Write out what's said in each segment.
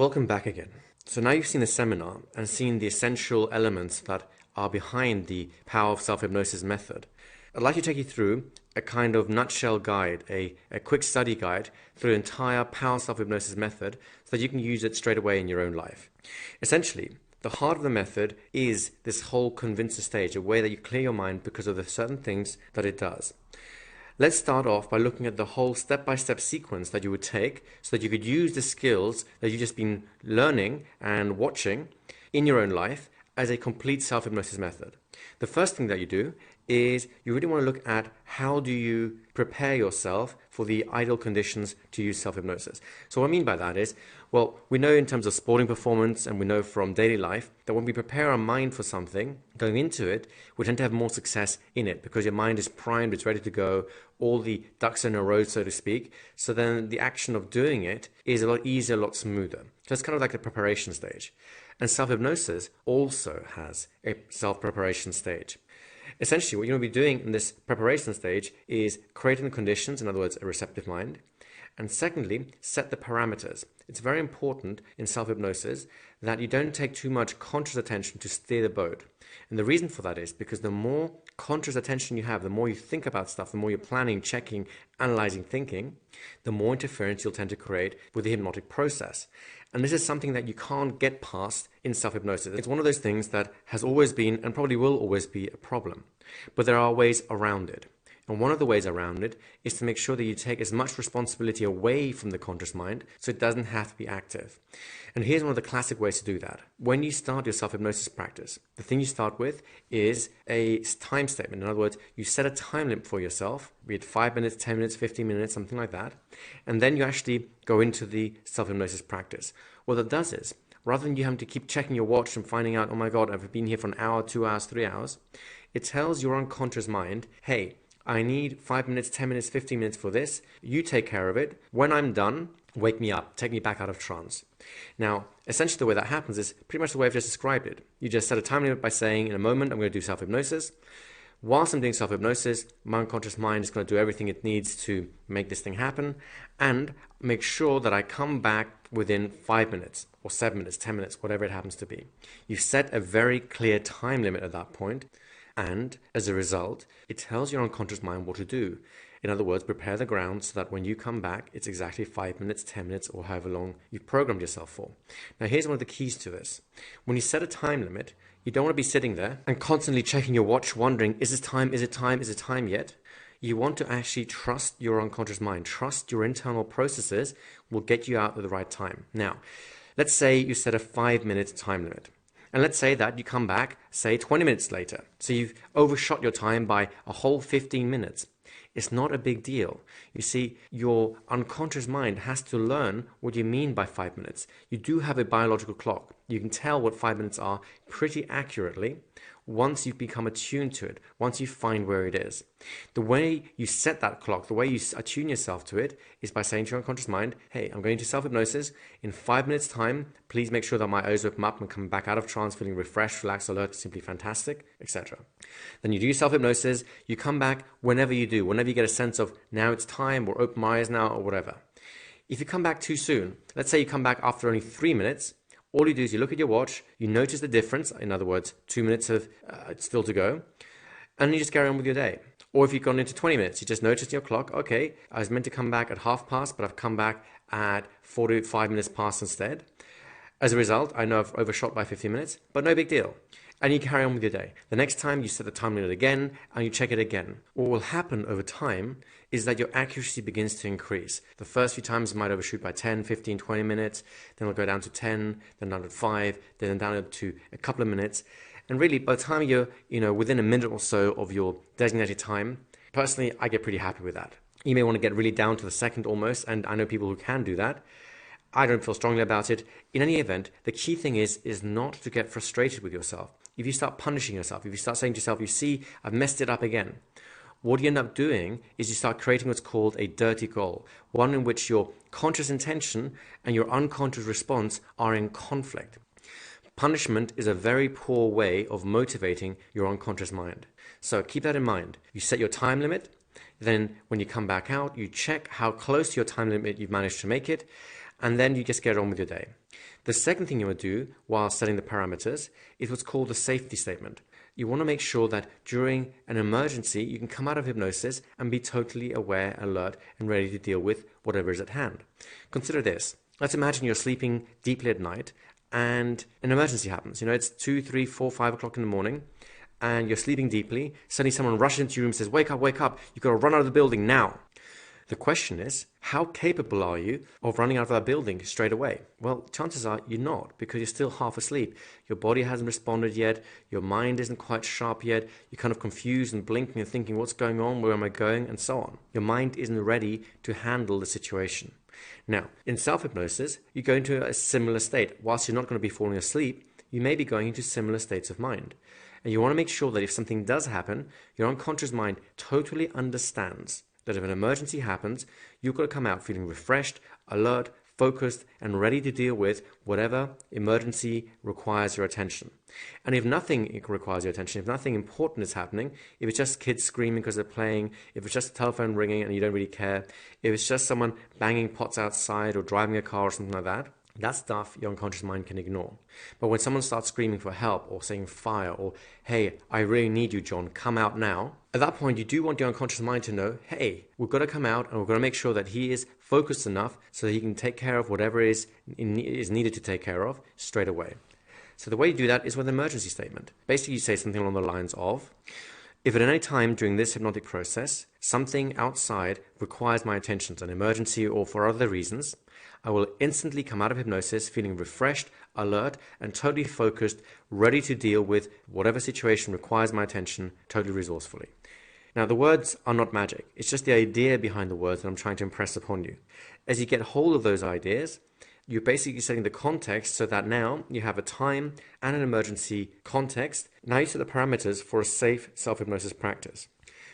Welcome back again. So now you've seen the seminar and seen the essential elements that are behind the Power of Self-Hypnosis method. I'd like to take you through a kind of nutshell guide, a quick study guide through the entire Power of Self-Hypnosis method so that you can use it straight away in your own life. Essentially, the heart of the method is this whole convincer stage, a way that you clear your mind because of the certain things that it does. Let's start off by looking at the whole step-by-step sequence that you would take so that you could use the skills that you've just been learning and watching in your own life as a complete self-hypnosis method. The first thing that you do is you really want to look at how do you prepare yourself for the ideal conditions to use self-hypnosis. So what I mean by that is, well, we know in terms of sporting performance and we know from daily life that when we prepare our mind for something, going into it, we tend to have more success in it because your mind is primed, it's ready to go, all the ducks in a row, so to speak. So then the action of doing it is a lot easier, a lot smoother. So it's kind of like the preparation stage. And self-hypnosis also has a self-preparation stage. Essentially, what you're going to be doing in this preparation stage is creating the conditions, in other words, a receptive mind. And secondly, set the parameters. It's very important in self-hypnosis that you don't take too much conscious attention to steer the boat. And the reason for that is because the more conscious attention you have, the more you think about stuff, the more you're planning, checking, analyzing, thinking, the more interference you'll tend to create with the hypnotic process. And this is something that you can't get past in self-hypnosis. It's one of those things that has always been and probably will always be a problem. But there are ways around it. And one of the ways around it is to make sure that you take as much responsibility away from the conscious mind so it doesn't have to be active. And here's one of the classic ways to do that. When you start your self-hypnosis practice, the thing you start with is a time statement. In other words, you set a time limit for yourself, be it 5 minutes, 10 minutes, 15 minutes, something like that. And then you actually go into the self-hypnosis practice. What that does is, rather than you having to keep checking your watch and finding out, oh my God, I've been here for an hour, 2 hours, 3 hours, it tells your unconscious mind, hey, I need 5 minutes, 10 minutes, 15 minutes for this. You take care of it. When I'm done, wake me up, take me back out of trance. Now, essentially the way that happens is pretty much the way I've just described it. You just set a time limit by saying, in a moment, I'm going to do self-hypnosis. Whilst I'm doing self-hypnosis, my unconscious mind is going to do everything it needs to make this thing happen and make sure that I come back within 5 minutes or 7 minutes, 10 minutes, whatever it happens to be. You've set a very clear time limit at that point. And as a result, it tells your unconscious mind what to do. In other words, prepare the ground so that when you come back, it's exactly 5 minutes, 10 minutes, or however long you've programmed yourself for. Now, here's one of the keys to this. When you set a time limit, you don't want to be sitting there and constantly checking your watch, wondering, is it time, is it time, is it time yet? You want to actually trust your unconscious mind. Trust your internal processes will get you out at the right time. Now, let's say you set a 5-minute time limit. And let's say that you come back, say 20 minutes later. So you've overshot your time by a whole 15 minutes. It's not a big deal. You see, your unconscious mind has to learn what you mean by 5 minutes. You do have a biological clock. You can tell what 5 minutes are pretty accurately once you've become attuned to it, once you find where it is. The way you set that clock, the way you attune yourself to it is by saying to your unconscious mind, hey, I'm going to self-hypnosis. In 5 minutes time, please make sure that my eyes open up and come back out of trance feeling refreshed, relaxed, alert, simply fantastic, etc. Then you do your self-hypnosis, you come back whenever you do, whenever you get a sense of now it's time or open my eyes now or whatever. If you come back too soon, let's say you come back after only 3 minutes, all you do is you look at your watch, you notice the difference, in other words, 2 minutes of still to go, and you just carry on with your day. Or if you've gone into 20 minutes, you just notice your clock, okay, I was meant to come back at past, but I've come back at 45 minutes past instead. As a result, I know I've overshot by 15 minutes, but no big deal. And you carry on with your day. The next time you set the time limit again and you check it again. What will happen over time is that your accuracy begins to increase. The first few times you might overshoot by 10, 15, 20 minutes, then it'll go down to 10, then down to 5, then down to a couple of minutes. And really, by the time you're within a minute or so of your designated time, personally, I get pretty happy with that. You may want to get really down to the second almost, and I know people who can do that. I don't feel strongly about it. In any event, the key thing is not to get frustrated with yourself. If you start punishing yourself, if you start saying to yourself, you see, I've messed it up again, what you end up doing is you start creating what's called a dirty goal, one in which your conscious intention and your unconscious response are in conflict. Punishment is a very poor way of motivating your unconscious mind. So keep that in mind. You set your time limit, then when you come back out, you check how close to your time limit you've managed to make it, and then you just get on with your day. The second thing you want to do while setting the parameters is what's called the safety statement. You want to make sure that during an emergency, you can come out of hypnosis and be totally aware, alert, and ready to deal with whatever is at hand. Consider this. Let's imagine you're sleeping deeply at night and an emergency happens. It's 2, 3, 4, 5 o'clock in the morning and you're sleeping deeply. Suddenly someone rushes into your room and says, wake up, you've got to run out of the building now. The question is, how capable are you of running out of that building straight away? Well, chances are you're not, because you're still half asleep. Your body hasn't responded yet. Your mind isn't quite sharp yet. You're kind of confused and blinking and thinking, what's going on? Where am I going? And so on. Your mind isn't ready to handle the situation. Now, in self-hypnosis, you go into a similar state. Whilst you're not going to be falling asleep, you may be going into similar states of mind. And you want to make sure that if something does happen, your unconscious mind totally understands that if an emergency happens, you've got to come out feeling refreshed, alert, focused, and ready to deal with whatever emergency requires your attention. And if nothing requires your attention, if nothing important is happening, if it's just kids screaming because they're playing, if it's just a telephone ringing and you don't really care, if it's just someone banging pots outside or driving a car or something like that, that stuff your unconscious mind can ignore. But when someone starts screaming for help or saying fire or, hey, I really need you, John, come out now, at that point you do want your unconscious mind to know, hey, we've got to come out and we've got to make sure that he is focused enough so that he can take care of whatever is needed to take care of straight away. So the way you do that is with an emergency statement. Basically you say something along the lines of, if at any time during this hypnotic process, something outside requires my attention, an emergency or for other reasons, I will instantly come out of hypnosis feeling refreshed, alert, and totally focused, ready to deal with whatever situation requires my attention, totally resourcefully. Now, the words are not magic. It's just the idea behind the words that I'm trying to impress upon you. As you get hold of those ideas, you're basically setting the context so that now you have a time and an emergency context. Now you set the parameters for a safe self-hypnosis practice.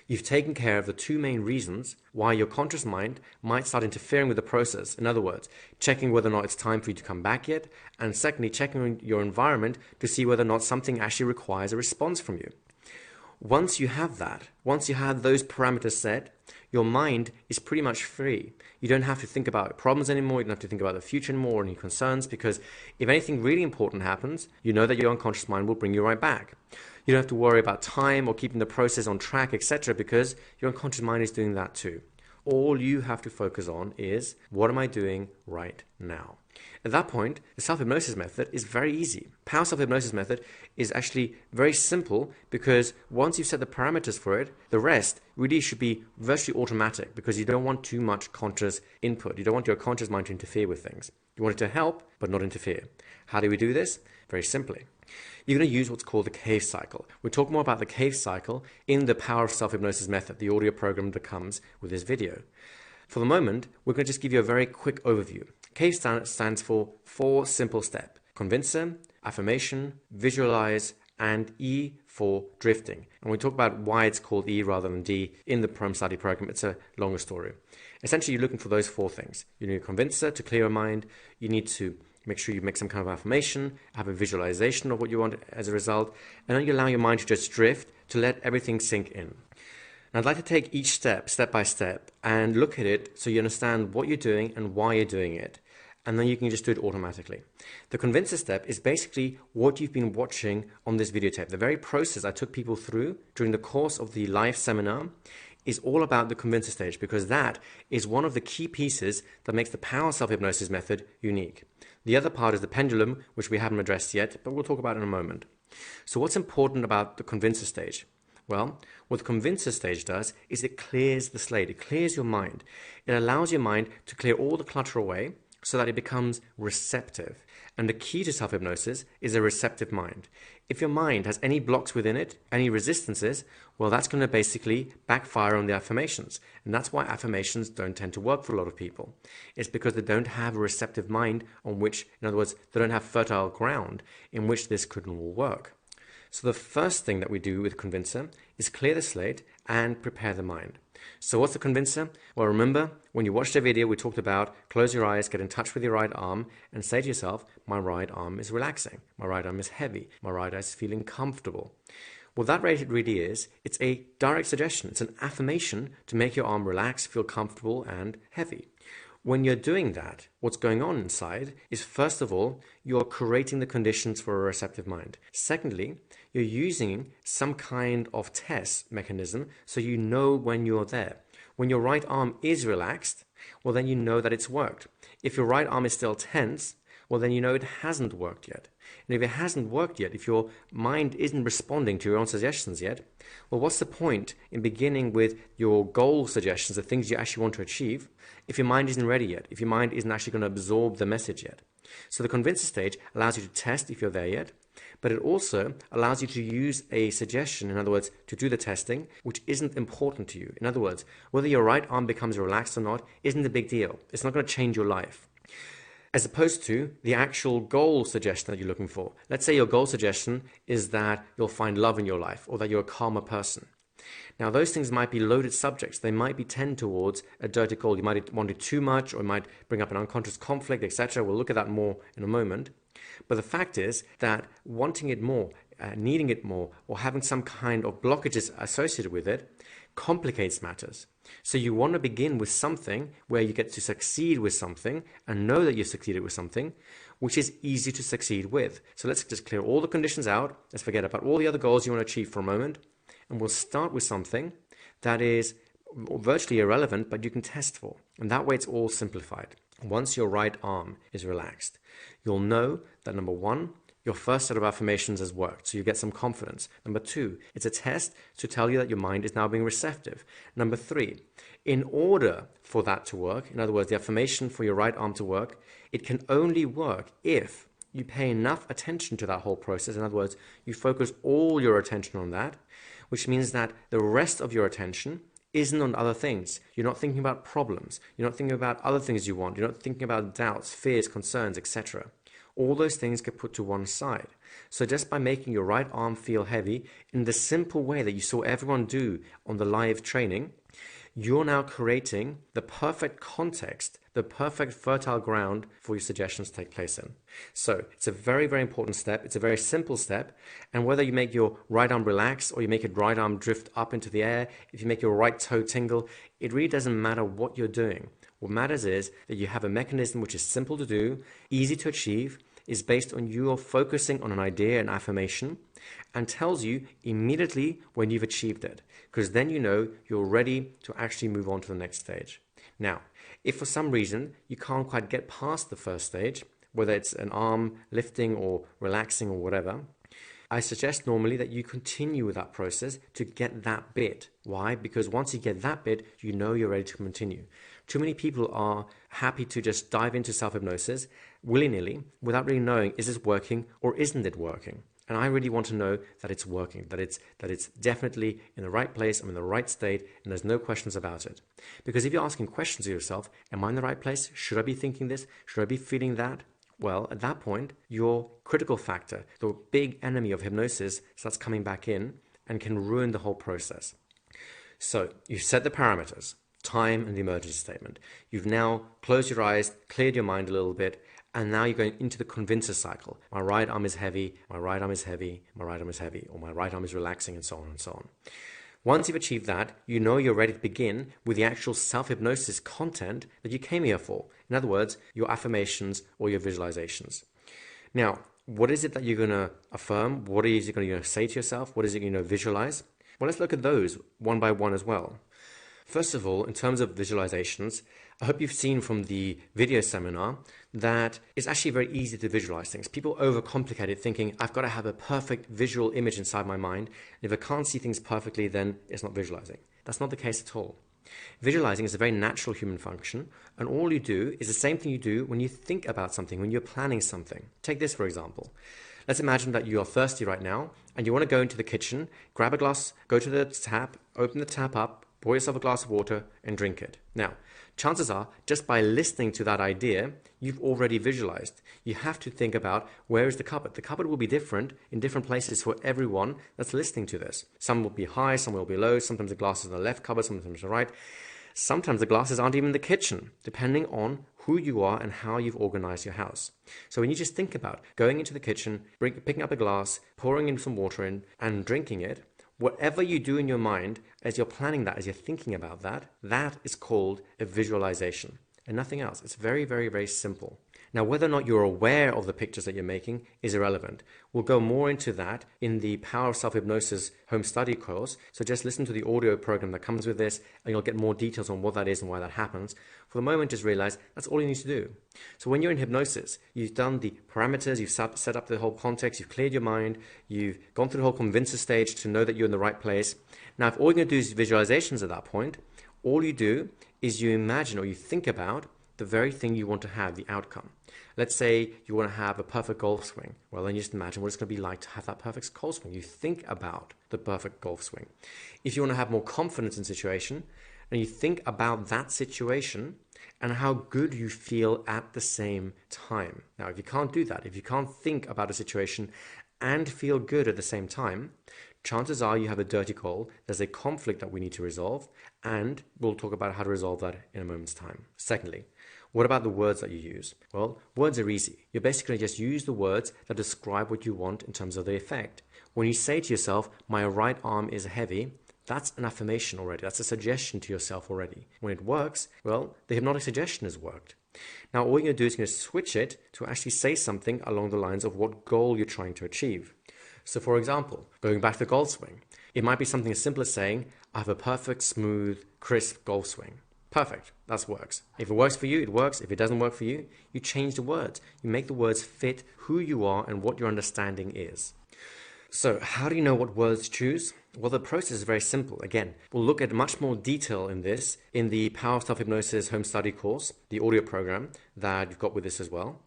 You've taken care of the two main reasons why your conscious mind might start interfering with the process. In other words, checking whether or not it's time for you to come back yet, and secondly, checking your environment to see whether or not something actually requires a response from you. Once you have that, once you have those parameters set, your mind is pretty much free. You don't have to think about problems anymore. You don't have to think about the future anymore or any concerns, because if anything really important happens, you know that your unconscious mind will bring you right back. You don't have to worry about time or keeping the process on track, etc., because your unconscious mind is doing that too. All you have to focus on is, what am I doing right now? At that point, the self-hypnosis method is very easy. Power self-hypnosis method is actually very simple, because once you've set the parameters for it, the rest really should be virtually automatic, because you don't want too much conscious input. You don't want your conscious mind to interfere with things. You want it to help, but not interfere. How do we do this? Very simply. You're going to use what's called the cave cycle. We'll talk more about the cave cycle in the Power of Self-Hypnosis method, the audio program that comes with this video. For the moment, we're going to just give you a very quick overview. CAVE stands for 4 simple steps: convincer, affirmation, visualize, and E for drifting. And we talk about why it's called E rather than D in the Prom Study program. It's a longer story. Essentially, you're looking for those 4 things. You need a convincer to clear your mind. You need to make sure you make some kind of affirmation, have a visualization of what you want as a result, and then you allow your mind to just drift, to let everything sink in. Now, I'd like to take each step by step, and look at it so you understand what you're doing and why you're doing it. And then you can just do it automatically. The convincer step is basically what you've been watching on this videotape. The very process I took people through during the course of the live seminar is all about the convincer stage, because that is one of the key pieces that makes the Power Self-Hypnosis method unique. The other part is the pendulum, which we haven't addressed yet, but we'll talk about in a moment. So what's important about the convincer stage? Well, what the convincer stage does is it clears the slate. It clears your mind. It allows your mind to clear all the clutter away so that it becomes receptive. And the key to self-hypnosis is a receptive mind. If your mind has any blocks within it, any resistances, well, that's going to basically backfire on the affirmations. And that's why affirmations don't tend to work for a lot of people. It's because they don't have a receptive mind on which, in other words, they don't have fertile ground in which this could all work. So the first thing that we do with convincer is clear the slate and prepare the mind. So what's the convincer? Well, remember, when you watched the video, we talked about close your eyes, get in touch with your right arm, and say to yourself, my right arm is relaxing, my right arm is heavy, my right eye is feeling comfortable. What that really is, it's a direct suggestion. It's an affirmation to make your arm relax, feel comfortable, and heavy. When you're doing that, what's going on inside is, first of all, you're creating the conditions for a receptive mind. Secondly, you're using some kind of test mechanism so you know when you're there. When your right arm is relaxed, well, then you know that it's worked. If your right arm is still tense, well, then you know it hasn't worked yet. And if it hasn't worked yet, if your mind isn't responding to your own suggestions yet, well, what's the point in beginning with your goal suggestions, the things you actually want to achieve, if your mind isn't ready yet, if your mind isn't actually going to absorb the message yet? So the convincer stage allows you to test if you're there yet, but it also allows you to use a suggestion, in other words, to do the testing, which isn't important to you. In other words, whether your right arm becomes relaxed or not isn't a big deal. It's not going to change your life. As opposed to the actual goal suggestion that you're looking for. Let's say your goal suggestion is that you'll find love in your life, or that you're a calmer person. Now, those things might be loaded subjects. They might be tend towards a dirty goal. You might want it too much, or it might bring up an unconscious conflict, etc. We'll look at that more in a moment. But the fact is that wanting it more, needing it more, or having some kind of blockages associated with it complicates matters. So you want to begin with something where you get to succeed with something and know that you've succeeded with something, which is easy to succeed with. So let's just clear all the conditions out. Let's forget about all the other goals you want to achieve for a moment. And we'll start with something that is virtually irrelevant, but you can test for. And that way it's all simplified. Once your right arm is relaxed, you'll know that number one, your first set of affirmations has worked, so you get some confidence. Number two, it's a test to tell you that your mind is now being receptive. Number three, in order for that to work, in other words, the affirmation for your right arm to work, it can only work if you pay enough attention to that whole process. In other words, you focus all your attention on that, which means that the rest of your attention isn't on other things. You're not thinking about problems. You're not thinking about other things you want. You're not thinking about doubts, fears, concerns, etc. All those things get put to one side. So just by making your right arm feel heavy in the simple way that you saw everyone do on the live training, you're now creating the perfect context, the perfect fertile ground for your suggestions to take place in. So it's a very, very important step. It's a very simple step. And whether you make your right arm relax or you make your right arm drift up into the air, if you make your right toe tingle, it really doesn't matter what you're doing. What matters is that you have a mechanism which is simple to do, easy to achieve, is based on you focusing on an idea, an affirmation, and tells you immediately when you've achieved it, because then you know you're ready to actually move on to the next stage. Now, if for some reason you can't quite get past the first stage, whether it's an arm lifting or relaxing or whatever, I suggest normally that you continue with that process to get that bit. Why? Because once you get that bit, you know you're ready to continue. Too many people are happy to just dive into self-hypnosis willy-nilly without really knowing, is this working or isn't it working? And I really want to know that it's working, that it's definitely in the right place, I'm in the right state, and there's no questions about it. Because if you're asking questions of yourself, am I in the right place? Should I be thinking this? Should I be feeling that? Well, at that point, your critical factor, the big enemy of hypnosis, starts coming back in and can ruin the whole process. So you've set the parameters, time and the emergency statement. You've now closed your eyes, cleared your mind a little bit, and now you're going into the convincer cycle. My right arm is heavy, my right arm is heavy, my right arm is heavy, or my right arm is relaxing, and so on and so on. Once you've achieved that, you know you're ready to begin with the actual self-hypnosis content that you came here for. In other words, your affirmations or your visualizations. Now, what is it that you're going to affirm? What is it going to say to yourself? What is it going to visualize? Well, let's look at those one by one as well. First of all, in terms of visualizations, I hope you've seen from the video seminar that it's actually very easy to visualize things. People overcomplicate it thinking, I've got to have a perfect visual image inside my mind. And if I can't see things perfectly, then it's not visualizing. That's not the case at all. Visualizing is a very natural human function, and all you do is the same thing you do when you think about something, when you're planning something. Take this, for example. Let's imagine that you are thirsty right now, and you want to go into the kitchen, grab a glass, go to the tap, open the tap up, pour yourself a glass of water and drink it. Now, chances are, just by listening to that idea, you've already visualized. You have to think about, where is the cupboard? The cupboard will be different in different places for everyone that's listening to this. Some will be high, some will be low. Sometimes the glass is in the left cupboard, sometimes the right. Sometimes the glasses aren't even in the kitchen, depending on who you are and how you've organized your house. So when you just think about going into the kitchen, picking up a glass, pouring in some water in, and drinking it, whatever you do in your mind as you're planning that, as you're thinking about that, that is called a visualization. and nothing else. It's very, very, very simple. Now, whether or not you're aware of the pictures that you're making is irrelevant. We'll go more into that in the Power of Self-Hypnosis home study course. So just listen to the audio program that comes with this, and you'll get more details on what that is and why that happens. For the moment, just realize that's all you need to do. So when you're in hypnosis, you've done the parameters, you've set up the whole context, you've cleared your mind, you've gone through the whole convincer stage to know that you're in the right place. Now, if all you're going to do is visualizations at that point, all you do is you imagine or you think about the very thing you want to have, the outcome. Let's say you want to have a perfect golf swing. Well, then you just imagine what it's going to be like to have that perfect golf swing. You think about the perfect golf swing. If you want to have more confidence in situation, and you think about that situation and how good you feel at the same time. Now, if you can't do that, if you can't think about a situation and feel good at the same time, chances are you have a dirty goal, there's a conflict that we need to resolve, and we'll talk about how to resolve that in a moment's time. Secondly, what about the words that you use? Well, words are easy. You're basically just use the words that describe what you want in terms of the effect. When you say to yourself, my right arm is heavy, that's an affirmation already. That's a suggestion to yourself already. When it works, well, the hypnotic suggestion has worked. Now, all you're going to do is you're going to switch it to actually say something along the lines of what goal you're trying to achieve. So, for example, going back to the golf swing, it might be something as simple as saying, I have a perfect, smooth, crisp golf swing. Perfect. That works. If it works for you, it works. If it doesn't work for you, you change the words. You make the words fit who you are and what your understanding is. So how do you know what words to choose? Well, the process is very simple. Again, we'll look at much more detail in this in the Power of Self-Hypnosis home study course, the audio program that you've got with this as well.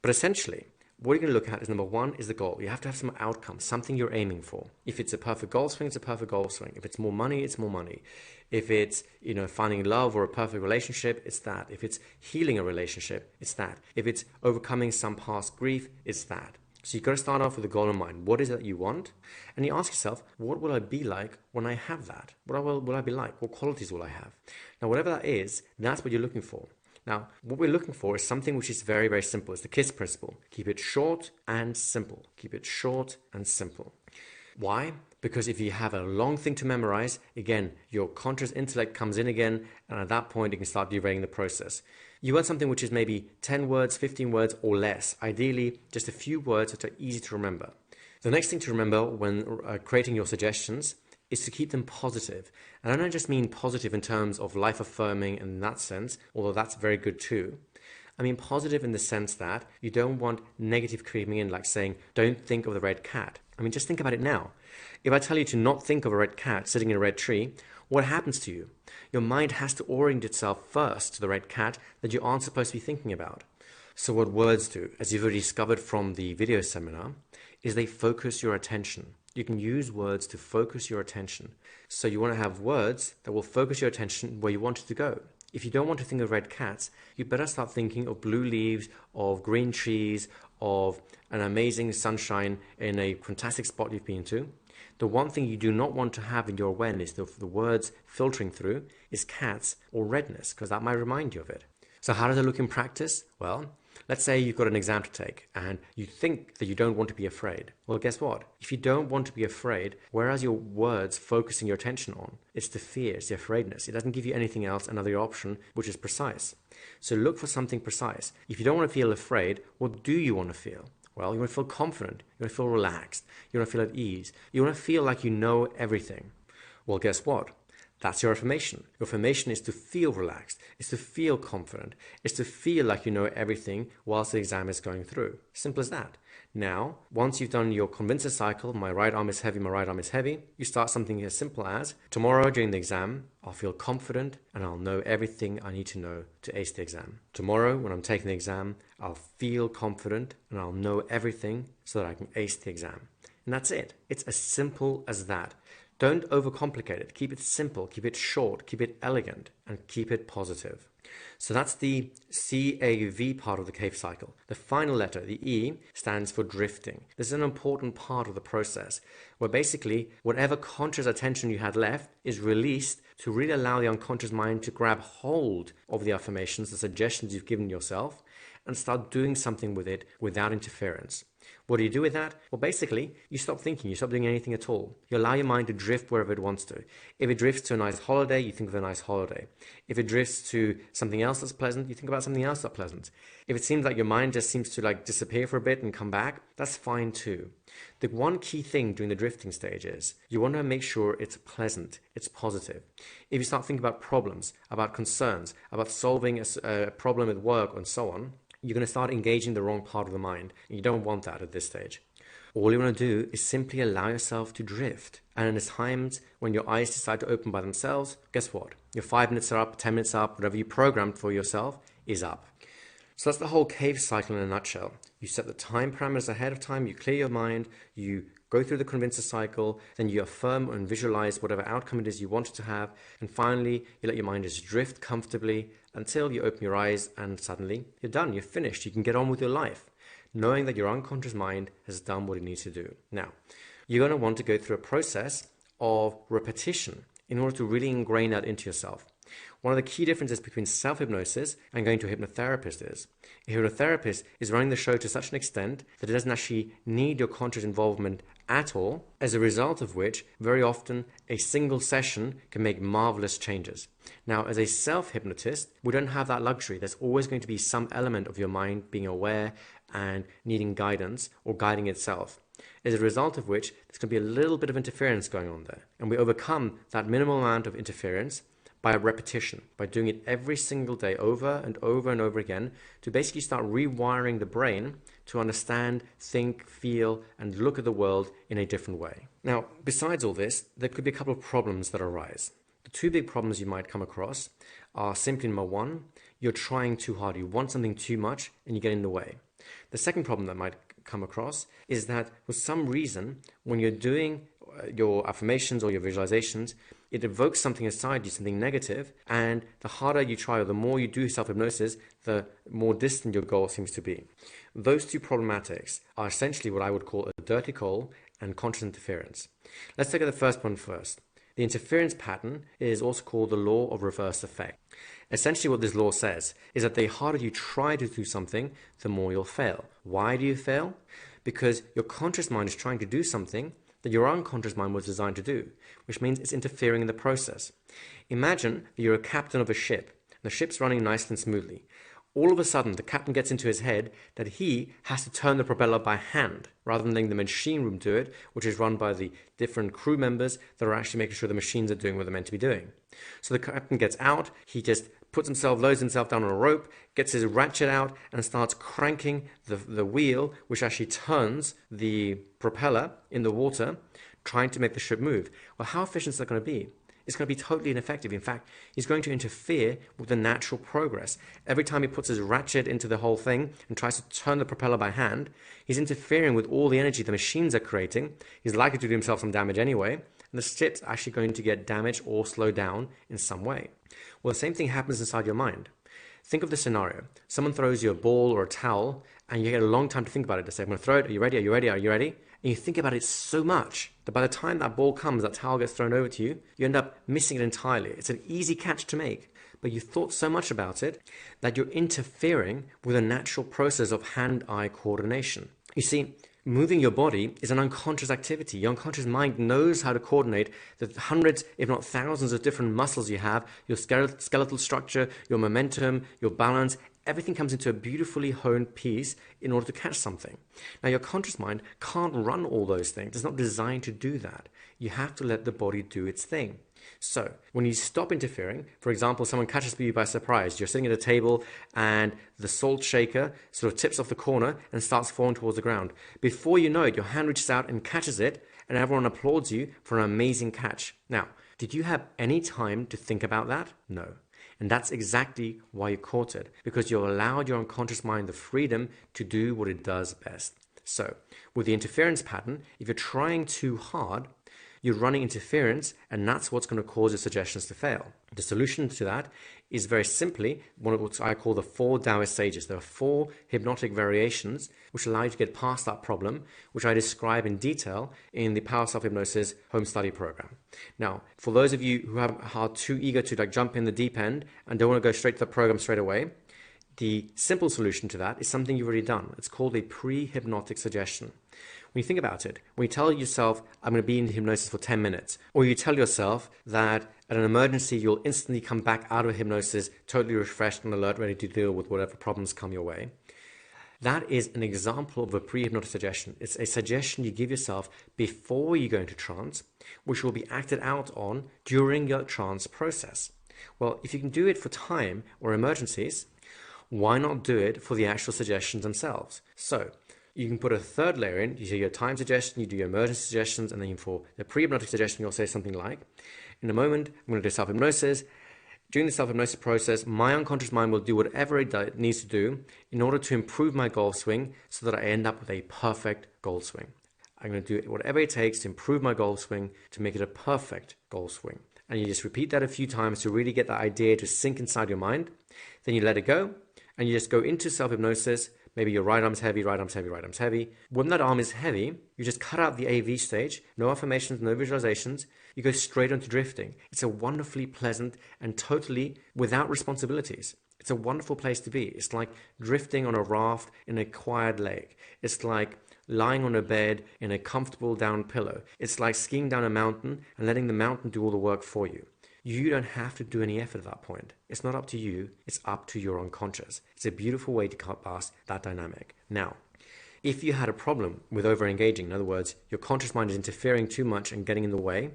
But essentially, what you're going to look at is number one is the goal. You have to have some outcome, something you're aiming for. If it's a perfect golf swing, it's a perfect golf swing. If it's more money, it's more money. If it's, finding love or a perfect relationship, it's that. If it's healing a relationship, it's that. If it's overcoming some past grief, it's that. So you've got to start off with a goal in mind. What is it that you want? And you ask yourself, what will I be like when I have that? What will I be like? What qualities will I have? Now, whatever that is, that's what you're looking for. Now, what we're looking for is something which is very, very simple. It's the KISS principle. Keep it short and simple. Keep it short and simple. Why? Because if you have a long thing to memorize, again, your conscious intellect comes in again, and at that point, you can start derailing the process. You want something which is maybe 10 words, 15 words, or less. Ideally, just a few words that are easy to remember. The next thing to remember when creating your suggestions is to keep them positive. And I don't just mean positive in terms of life-affirming in that sense, although that's very good too. I mean positive in the sense that you don't want negative creeping in, like saying, don't think of the red cat. I mean, just think about it now. If I tell you to not think of a red cat sitting in a red tree, what happens to you? Your mind has to orient itself first to the red cat that you aren't supposed to be thinking about. So what words do, as you've already discovered from the video seminar, is they focus your attention. You can use words to focus your attention. So you want to have words that will focus your attention where you want it to go. If you don't want to think of red cats, you better start thinking of blue leaves, of green trees, of an amazing sunshine in a fantastic spot you've been to. The one thing you do not want to have in your awareness, the words filtering through, is cats or redness, because that might remind you of it. So how does it look in practice? Well, let's say you've got an exam to take and you think that you don't want to be afraid. Well, guess what? If you don't want to be afraid, whereas your words focusing your attention on, it's the fear, it's the afraidness. It doesn't give you anything else, another option, which is precise. So look for something precise. If you don't want to feel afraid, what do you want to feel? Well, you want to feel confident. You want to feel relaxed. You want to feel at ease. You want to feel like you know everything. Well, guess what? That's your affirmation. Your affirmation is to feel relaxed. It's to feel confident. It's to feel like you know everything whilst the exam is going through. Simple as that. Now, once you've done your convincer cycle, my right arm is heavy, my right arm is heavy, you start something as simple as, tomorrow during the exam, I'll feel confident and I'll know everything I need to know to ace the exam. Tomorrow, when I'm taking the exam, I'll feel confident and I'll know everything so that I can ace the exam. And that's it. It's as simple as that. Don't overcomplicate it. Keep it simple, keep it short, keep it elegant, and keep it positive. So that's the CAV part of the cave cycle. The final letter, the E, stands for drifting. This is an important part of the process, where basically whatever conscious attention you had left is released to really allow the unconscious mind to grab hold of the affirmations, the suggestions you've given yourself, and start doing something with it without interference. What do you do with that? Well, basically, you stop thinking, you stop doing anything at all. You allow your mind to drift wherever it wants to. If it drifts to a nice holiday, you think of a nice holiday. If it drifts to something else that's pleasant, you think about something else that's pleasant. If it seems like your mind just seems to disappear for a bit and come back, that's fine too. The one key thing during the drifting stage is you want to make sure it's pleasant, it's positive. If you start thinking about problems, about concerns, about solving a problem at work and so on, you're going to start engaging the wrong part of the mind. You don't want that at this stage. All you want to do is simply allow yourself to drift. And in the times when your eyes decide to open by themselves, guess what? Your 5 minutes are up, 10 minutes up, whatever you programmed for yourself is up. So that's the whole cave cycle in a nutshell. You set the time parameters ahead of time, you clear your mind, you go through the convincer cycle, then you affirm and visualize whatever outcome it is you wanted to have, and finally you let your mind just drift comfortably until you open your eyes and suddenly you're done, you're finished, you can get on with your life, knowing that your unconscious mind has done what it needs to do. Now, you're going to want to go through a process of repetition in order to really ingrain that into yourself. One of the key differences between self-hypnosis and going to a hypnotherapist is a hypnotherapist is running the show to such an extent that it doesn't actually need your conscious involvement at all, as a result of which, very often, a single session can make marvelous changes. Now, as a self-hypnotist, we don't have that luxury. There's always going to be some element of your mind being aware and needing guidance or guiding itself. As a result of which, there's going to be a little bit of interference going on there. And we overcome that minimal amount of interference by repetition, by doing it every single day over and over and over again to basically start rewiring the brain to understand, think, feel, and look at the world in a different way. Now, besides all this, there could be a couple of problems that arise. The two big problems you might come across are simply number one, you're trying too hard, you want something too much and you get in the way. The second problem that might come across is that for some reason, when you're doing your affirmations or your visualizations, it evokes something inside you, something negative, and the harder you try or the more you do self-hypnosis, the more distant your goal seems to be. Those two problematics are essentially what I would call a dirty coal and conscious interference. Let's take the first one first. The interference pattern is also called the law of reverse effect. Essentially what this law says is that the harder you try to do something, the more you'll fail. Why do you fail? Because your conscious mind is trying to do something that your unconscious mind was designed to do, which means it's interfering in the process. Imagine that you're a captain of a ship, and the ship's running nice and smoothly. All of a sudden, the captain gets into his head that he has to turn the propeller by hand, rather than letting the machine room do it, which is run by the different crew members that are actually making sure the machines are doing what they're meant to be doing. So the captain gets out, he just loads himself down on a rope, gets his ratchet out and starts cranking the wheel, which actually turns the propeller in the water, trying to make the ship move. Well, how efficient is that going to be? It's going to be totally ineffective. In fact, he's going to interfere with the natural progress. Every time he puts his ratchet into the whole thing and tries to turn the propeller by hand, he's interfering with all the energy the machines are creating. He's likely to do himself some damage anyway, and the ship's actually going to get damaged or slow down in some way. Well, the same thing happens inside your mind. Think of the scenario. Someone throws you a ball or a towel, and you get a long time to think about it. They say, I'm going to throw it. Are you ready? Are you ready? Are you ready? And you think about it so much that by the time that ball comes, that towel gets thrown over to you, you end up missing it entirely. It's an easy catch to make, but you thought so much about it that you're interfering with a natural process of hand-eye coordination. You see, moving your body is an unconscious activity. Your unconscious mind knows how to coordinate the hundreds, if not thousands of different muscles you have, your skeletal structure, your momentum, your balance. Everything comes into a beautifully honed piece in order to catch something. Now, your conscious mind can't run all those things. It's not designed to do that. You have to let the body do its thing. So when you stop interfering, for example, someone catches you by surprise, you're sitting at a table and the salt shaker sort of tips off the corner and starts falling towards the ground. Before you know it, your hand reaches out and catches it, and everyone applauds you for an amazing catch. Now, did you have any time to think about that? No. And that's exactly why you caught it, because you allowed your unconscious mind the freedom to do what it does best. So with the interference pattern, if you're trying too hard, you're running interference, and that's what's going to cause your suggestions to fail. The solution to that is very simply what I call the 4 Taoist stages. There are 4 hypnotic variations which allow you to get past that problem, which I describe in detail in the Power Self-Hypnosis home study program. Now, for those of you who are too eager to jump in the deep end and don't want to go straight to the program straight away, The simple solution to that is something you've already done. It's called a pre-hypnotic suggestion. When you think about it, when you tell yourself, I'm going to be in hypnosis for 10 minutes, or you tell yourself that at an emergency, you'll instantly come back out of hypnosis, totally refreshed and alert, ready to deal with whatever problems come your way. That is an example of a pre-hypnotic suggestion. It's a suggestion you give yourself before you go into trance, which will be acted out on during your trance process. Well, if you can do it for time or emergencies, why not do it for the actual suggestions themselves? So you can put a third layer in. You do your time suggestion, you do your emergency suggestions, and then for the pre-hypnotic suggestion, you'll say something like, in a moment, I'm going to do self-hypnosis. During the self-hypnosis process, my unconscious mind will do whatever it needs to do in order to improve my goal swing so that I end up with a perfect goal swing. I'm going to do whatever it takes to improve my goal swing to make it a perfect goal swing. And you just repeat that a few times to really get that idea to sink inside your mind. Then you let it go and you just go into self-hypnosis. Maybe your right arm's heavy, right arm's heavy, right arm's heavy. When that arm is heavy, you just cut out the AV stage, no affirmations, no visualizations. You go straight onto drifting. It's a wonderfully pleasant and totally without responsibilities. It's a wonderful place to be. It's like drifting on a raft in a quiet lake. It's like lying on a bed in a comfortable down pillow. It's like skiing down a mountain and letting the mountain do all the work for you. You don't have to do any effort at that point. It's not up to you, it's up to your unconscious. It's a beautiful way to cut past that dynamic. Now, if you had a problem with over-engaging, in other words, your conscious mind is interfering too much and getting in the way,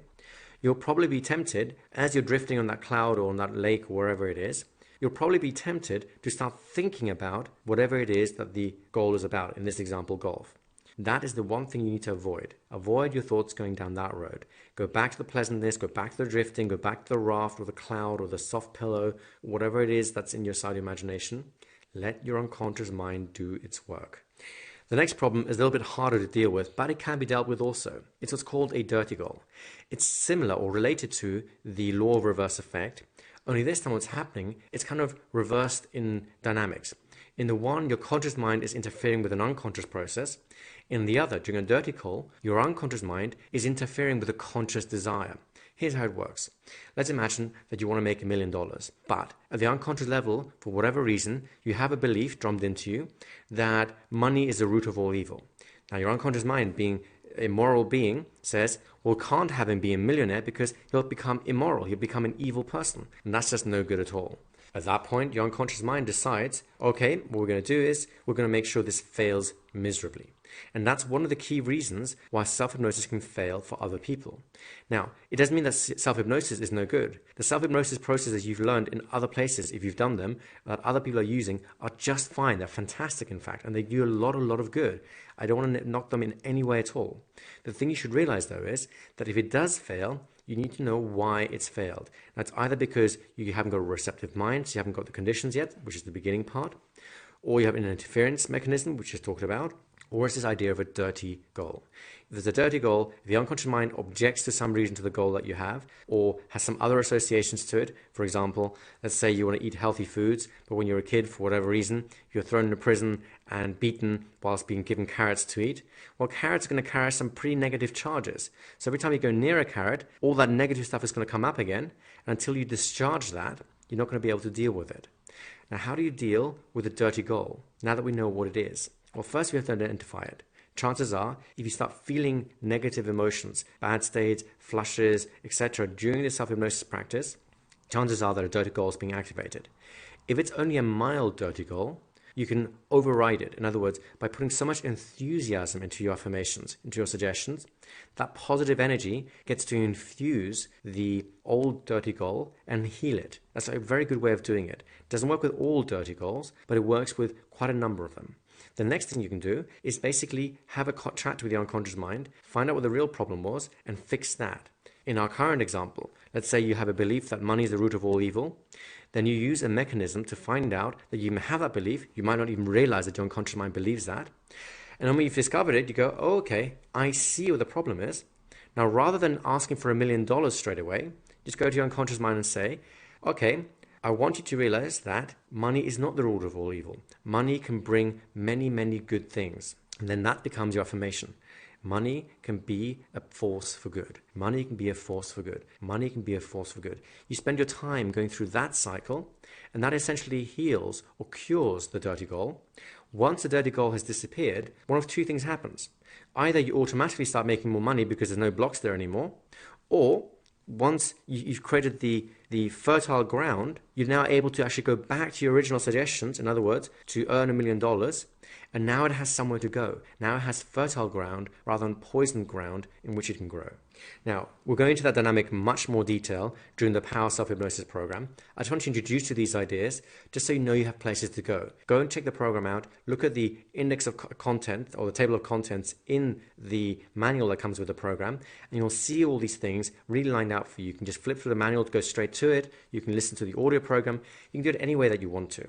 you'll probably be tempted, as you're drifting on that cloud or on that lake or wherever it is, you'll probably be tempted to start thinking about whatever it is that the goal is about, in this example, golf. That is the one thing you need to avoid. Avoid your thoughts going down that road. Go back to the pleasantness, go back to the drifting, go back to the raft or the cloud or the soft pillow, whatever it is that's in your side of your imagination. Let your unconscious mind do its work. The next problem is a little bit harder to deal with, but it can be dealt with also. It's what's called a dirty goal. It's similar or related to the law of reverse effect, only this time what's happening, it's kind of reversed in dynamics. In the one, your conscious mind is interfering with an unconscious process. In the other, during a dirty call, your unconscious mind is interfering with a conscious desire. Here's how it works. Let's imagine that you want to make $1 million, but at the unconscious level, for whatever reason, you have a belief drummed into you that money is the root of all evil. Now, your unconscious mind, being a moral being, says, well, can't have him be a millionaire because he'll become immoral, he'll become an evil person, and that's just no good at all. At that point, your unconscious mind decides, okay, what we're going to do is we're going to make sure this fails miserably. And that's one of the key reasons why self-hypnosis can fail for other people. Now, it doesn't mean that self-hypnosis is no good. The self-hypnosis processes you've learned in other places, if you've done them, that other people are using, are just fine. They're fantastic, in fact, and they do a lot of good. I don't want to knock them in any way at all. The thing you should realize, though, is that if it does fail, you need to know why it's failed. That's either because you haven't got a receptive mind, so you haven't got the conditions yet, which is the beginning part, or you have an interference mechanism, which is talked about, or it's this idea of a dirty goal. If there's a dirty goal, if the unconscious mind objects to some reason to the goal that you have, or has some other associations to it, for example, let's say you want to eat healthy foods, but when you're a kid, for whatever reason, you're thrown into prison and beaten whilst being given carrots to eat, well, carrots are going to carry some pretty negative charges. So every time you go near a carrot, all that negative stuff is going to come up again, and until you discharge that, you're not going to be able to deal with it. Now, how do you deal with a dirty goal, now that we know what it is? Well, first we have to identify it. Chances are, if you start feeling negative emotions, bad states, flushes, etc. during the self-hypnosis practice, chances are that a dirty goal is being activated. If it's only a mild dirty goal, you can override it. In other words, by putting so much enthusiasm into your affirmations, into your suggestions, that positive energy gets to infuse the old dirty goal and heal it. That's a very good way of doing it. It doesn't work with all dirty goals, but it works with quite a number of them. The next thing you can do is basically have a chat with your unconscious mind, find out what the real problem was, and fix that. In our current example, let's say you have a belief that money is the root of all evil. Then you use a mechanism to find out that you have that belief. You might not even realize that your unconscious mind believes that. And then when you've discovered it, you go, oh, okay, I see what the problem is. Now, rather than asking for $1 million straight away, just go to your unconscious mind and say, okay, I want you to realize that money is not the root of all evil. Money can bring many, many good things. And then that becomes your affirmation. Money can be a force for good. Money can be a force for good. Money can be a force for good. You spend your time going through that cycle, and that essentially heals or cures the dirty goal. Once the dirty goal has disappeared, one of two things happens. Either you automatically start making more money because there's no blocks there anymore, or once you've created the fertile ground, you're now able to actually go back to your original suggestions, in other words, to earn $1 million, and now it has somewhere to go. Now it has fertile ground rather than poisoned ground in which it can grow. Now, we'll go into that dynamic in much more detail during the Power Self-Hypnosis program. I just want to introduce you to these ideas just so you know you have places to go. Go and check the program out. Look at the index of content or the table of contents in the manual that comes with the program, and you'll see all these things really lined out for you. You can just flip through the manual to go straight to it. You can listen to the audio program. You can do it any way that you want to.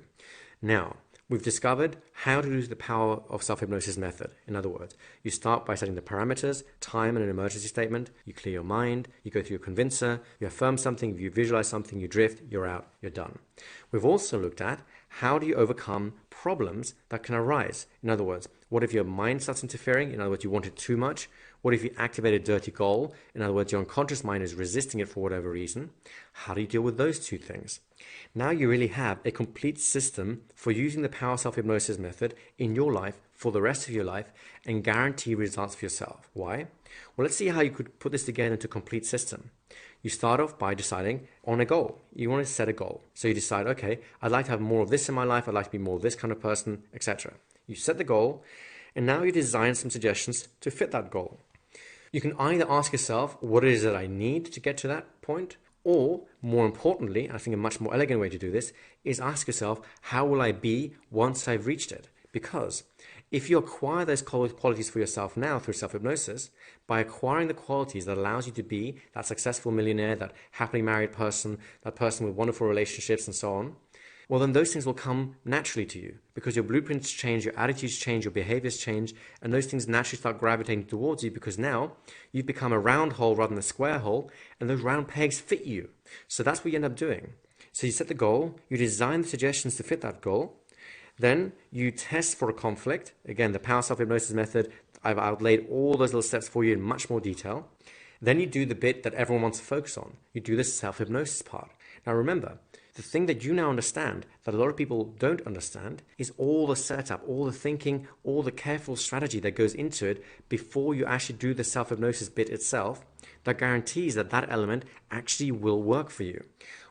Now, we've discovered how to use the power of self-hypnosis method. In other words, you start by setting the parameters, time and an emergency statement, you clear your mind, you go through your convincer, you affirm something, you visualize something, you drift, you're out, you're done. We've also looked at how do you overcome problems that can arise. In other words, what if your mind starts interfering? In other words, you want it too much. What if you activate a dirty goal? In other words, your unconscious mind is resisting it for whatever reason. How do you deal with those two things? Now you really have a complete system for using the Power Self-Hypnosis method in your life for the rest of your life and guarantee results for yourself. Why? Well, let's see how you could put this together into a complete system. You start off by deciding on a goal. You want to set a goal. So you decide, okay, I'd like to have more of this in my life. I'd like to be more of this kind of person, etc. You set the goal, and now you design some suggestions to fit that goal. You can either ask yourself, what is it I need to get to that point? Or, more importantly, I think a much more elegant way to do this is ask yourself, how will I be once I've reached it? Because if you acquire those qualities for yourself now through self-hypnosis, by acquiring the qualities that allows you to be that successful millionaire, that happily married person, that person with wonderful relationships and so on, well, then those things will come naturally to you because your blueprints change, your attitudes change, your behaviors change, and those things naturally start gravitating towards you because now you've become a round hole rather than a square hole, and those round pegs fit you. So that's what you end up doing. So you set the goal, you design the suggestions to fit that goal, then you test for a conflict. Again, the Power Self-Hypnosis method, I've outlaid all those little steps for you in much more detail. Then you do the bit that everyone wants to focus on. You do the self-hypnosis part. Now remember, the thing that you now understand that a lot of people don't understand is all the setup, all the thinking, all the careful strategy that goes into it before you actually do the self-hypnosis bit itself that guarantees that that element actually will work for you.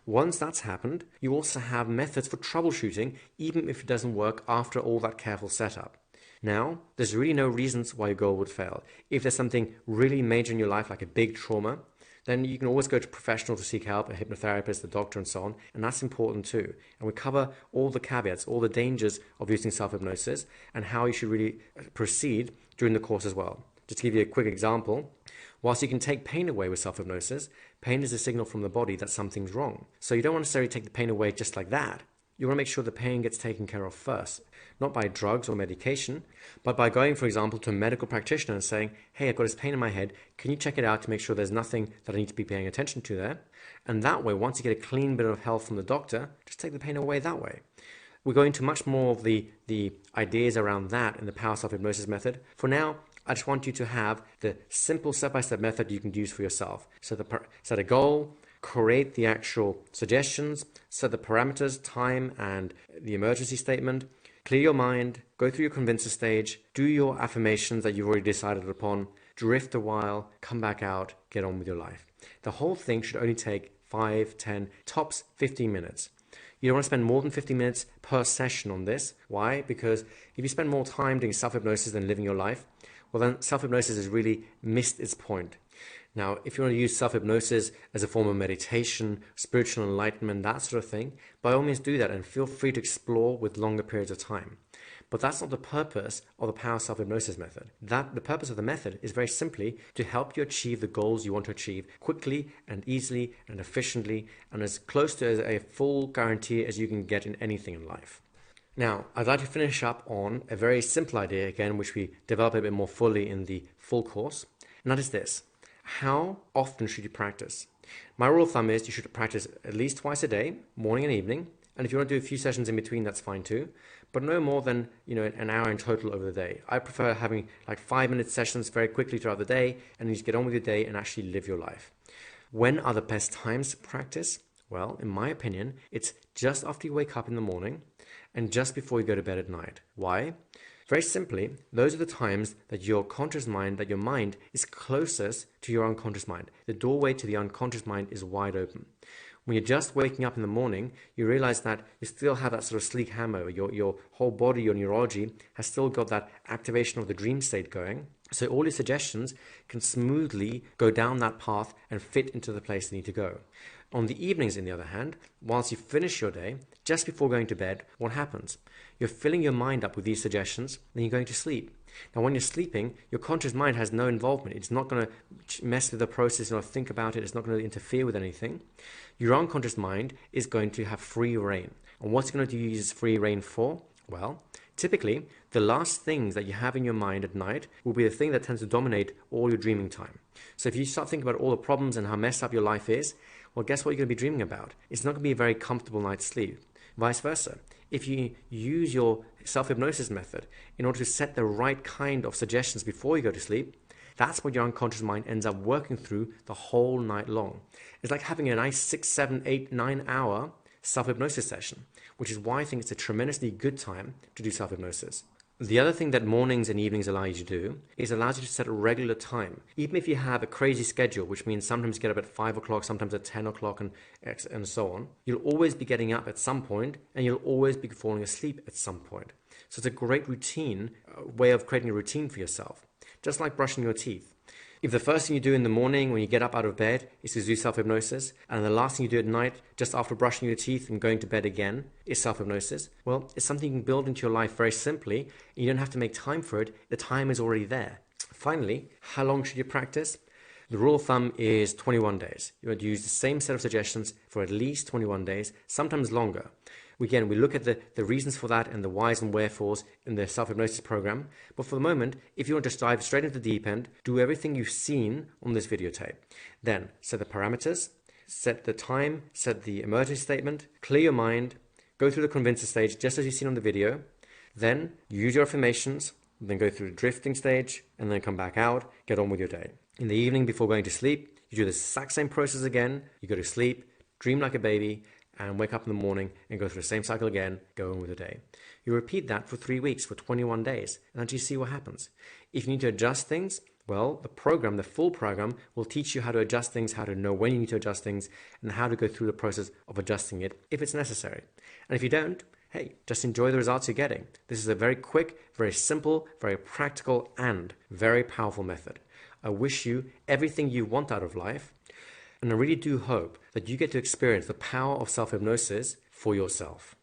Once that's happened, you also have methods for troubleshooting even if it doesn't work after all that careful setup. Now, there's really no reasons why your goal would fail. If there's something really major in your life, like a big trauma, then you can always go to a professional to seek help, a hypnotherapist, a doctor, and so on, and that's important too. And we cover all the caveats, all the dangers of using self-hypnosis, and how you should really proceed during the course as well. Just to give you a quick example, whilst you can take pain away with self-hypnosis, pain is a signal from the body that something's wrong. So you don't want to necessarily take the pain away just like that. You want to make sure the pain gets taken care of first, not by drugs or medication, but by going, for example, to a medical practitioner and saying, hey, I've got this pain in my head. Can you check it out to make sure there's nothing that I need to be paying attention to there? And that way, once you get a clean bit of health from the doctor, just take the pain away that way. We're going into much more of the ideas around that in the Power Self-Hypnosis method. For now, I just want you to have the simple step-by-step method you can use for yourself. So set a goal, create the actual suggestions, set the parameters, time, and the emergency statement, clear your mind, go through your convincer stage, do your affirmations that you've already decided upon, drift a while, come back out, get on with your life. The whole thing should only take 5, 10, tops 15 minutes. You don't want to spend more than 50 minutes per session on this. Why? Because if you spend more time doing self-hypnosis than living your life, well then self-hypnosis has really missed its point. Now, if you want to use self-hypnosis as a form of meditation, spiritual enlightenment, that sort of thing, by all means do that and feel free to explore with longer periods of time. But that's not the purpose of the Power Self-Hypnosis method. The purpose of the method is very simply to help you achieve the goals you want to achieve quickly and easily and efficiently and as close to a full guarantee as you can get in anything in life. Now, I'd like to finish up on a very simple idea, again, which we develop a bit more fully in the full course, and that is this. How often should you practice? My rule of thumb is you should practice at least twice a day, morning and evening, And if you want to do a few sessions in between, that's fine too. But no more than, an hour in total over the day. I prefer having like 5-minute sessions very quickly throughout the day, and you just get on with your day and actually live your life. When are the best times to practice? Well, in my opinion, it's just after you wake up in the morning and just before you go to bed at night. Why? Very simply, those are the times that your conscious mind, that your mind is closest to your unconscious mind. The doorway to the unconscious mind is wide open. When you're just waking up in the morning, you realize that you still have that sort of sleek hangover. Your whole body, your neurology has still got that activation of the dream state going. So all your suggestions can smoothly go down that path and fit into the place they need to go. On the evenings, on the other hand, once you finish your day, just before going to bed, what happens? You're filling your mind up with these suggestions, then you're going to sleep. Now, when you're sleeping, your conscious mind has no involvement. It's not going to mess with the process, not think about it. It's not going to interfere with anything. Your unconscious mind is going to have free reign. And what's it going to use free reign for? Well, typically, the last things that you have in your mind at night will be the thing that tends to dominate all your dreaming time. So if you start thinking about all the problems and how messed up your life is, well, guess what you're going to be dreaming about? It's not going to be a very comfortable night's sleep. Vice versa. If you use your self-hypnosis method in order to set the right kind of suggestions before you go to sleep, that's what your unconscious mind ends up working through the whole night long. It's like having a nice 6, 7, 8, 9 hour self-hypnosis session, which is why I think it's a tremendously good time to do self-hypnosis. The other thing that mornings and evenings allow you to do is allows you to set a regular time. Even if you have a crazy schedule, which means sometimes you get up at 5 o'clock, sometimes at 10 o'clock and so on, you'll always be getting up at some point and you'll always be falling asleep at some point. So it's a great routine, way of creating a routine for yourself. Just like brushing your teeth. If the first thing you do in the morning when you get up out of bed is to do self-hypnosis, and the last thing you do at night, just after brushing your teeth and going to bed again, is self-hypnosis, well, it's something you can build into your life very simply. You don't have to make time for it. The time is already there. Finally, how long should you practice? The rule of thumb is 21 days. You want to use the same set of suggestions for at least 21 days, sometimes longer. Again, we look at the reasons for that and the whys and wherefores in the self-hypnosis program. But for the moment, if you want to just dive straight into the deep end, do everything you've seen on this videotape. Then set the parameters, set the time, set the emergency statement, clear your mind, go through the convincer stage just as you've seen on the video. Then use your affirmations, then go through the drifting stage, and then come back out, get on with your day. In the evening before going to sleep, you do the exact same process again. You go to sleep, dream like a baby, and wake up in the morning and go through the same cycle again, go on with the day. You repeat that for 3 weeks, for 21 days, and until you see what happens. If you need to adjust things, well, the full program will teach you how to adjust things, how to know when you need to adjust things, and how to go through the process of adjusting it if it's necessary. And if you don't, hey, just enjoy the results you're getting. This is a very quick, very simple, very practical, and very powerful method. I wish you everything you want out of life. And I really do hope that you get to experience the power of self-hypnosis for yourself.